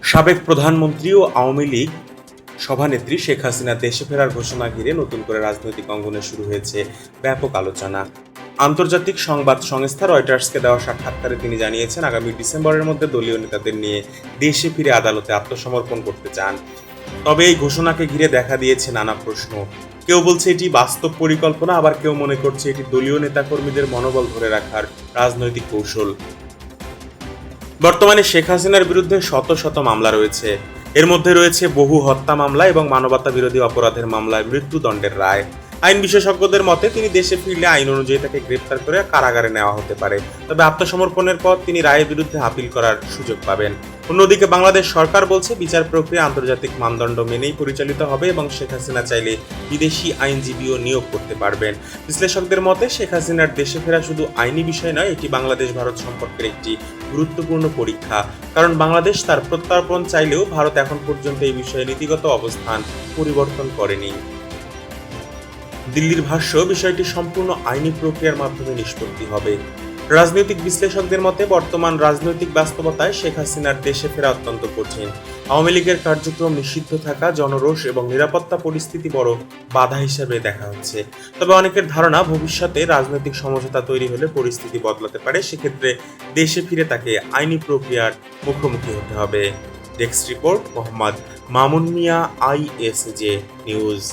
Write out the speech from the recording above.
সাবেক প্রধানমন্ত্রী ও আওয়ামী লীগ সভানেত্রী শেখ হাসিনা দেশে ফেরার ঘোষণা ঘিরে নতুন করে রাজনৈতিক অঙ্গনে শুরু হয়েছে ব্যাপক আলোচনা। আন্তর্জাতিক সংবাদ সংস্থা রয়টার্সকে দেওয়া সাক্ষাৎকারে তিনি জানিয়েছেন, আগামী ডিসেম্বরের মধ্যে দলীয় নেতাদের নিয়ে দেশে ফিরে আদালতে আত্মসমর্পণ করতে চান। তবে এই ঘোষণাকে ঘিরে দেখা দিয়েছে নানা প্রশ্ন। কেউ বলছে এটি বাস্তব পরিকল্পনা, আবার কেউ মনে করছে এটি দলীয় নেতাকর্মীদের মনোবল ধরে রাখার রাজনৈতিক কৌশল। বর্তমানে শেখ হাসিনার বিরুদ্ধে শত শত মামলা রয়েছে। এর মধ্যে রয়েছে বহু হত্যা মামলা এবং মানবতা বিরোধী অপরাধের মামলায় মৃত্যুদণ্ডের রায়। আইন বিশেষজ্ঞদের মতে তিনি দেশে ফিরলে আইন অনুযায়ী তাকে গ্রেপ্তার করে কারাগারে নেওয়া হতে পারে। তবে আত্মসমর্পণের পর তিনি রায়ের বিরুদ্ধে আপিল করার সুযোগ পাবেন। অন্যদিকে বাংলাদেশ সরকার বলছে বিচার প্রক্রিয়া আন্তর্জাতিক মানদণ্ড মেনেই পরিচালিত হবে এবং শেখ হাসিনা চাইলে বিদেশি আইনজীবীও নিয়োগ করতে পারবেন। বিশ্লেষকদের মতে শেখ হাসিনার দেশে ফেরা শুধু আইনি বিষয় নয়, এটি বাংলাদেশ ভারত সম্পর্কের একটি গুরুত্বপূর্ণ পরীক্ষা। কারণ বাংলাদেশ তার প্রত্যর্পণ চাইলেও ভারত এখন পর্যন্ত এই বিষয়ে নীতিগত অবস্থান পরিবর্তন করেনি। দিল্লির ভাষ্য, বিষয়টি সম্পূর্ণ আইনি প্রক্রিয়ার মাধ্যমে নিষ্পত্তি হবে। রাজনৈতিক বিশ্লেষকদের মতে বর্তমান রাজনৈতিক বাস্তবতায় শেখ হাসিনার দেশে ফেরা অত্যন্ত কঠিন। আওয়ামী লীগের কার্যক্রম নিষিদ্ধ থাকা, জনরোষ এবং নিরাপত্তা পরিস্থিতি বড় বাধা হিসেবে দেখা হচ্ছে। তবে অনেকের ধারণা, ভবিষ্যতে রাজনৈতিক সমঝোতা তৈরি হলে পরিস্থিতি বদলাতে পারে। সেক্ষেত্রে দেশে ফিরে তাকে আইনি প্রক্রিয়ার মুখোমুখি হতে হবে। ডেস্ক রিপোর্ট, মোহাম্মদ মামুন মিয়া, ISJ নিউজ।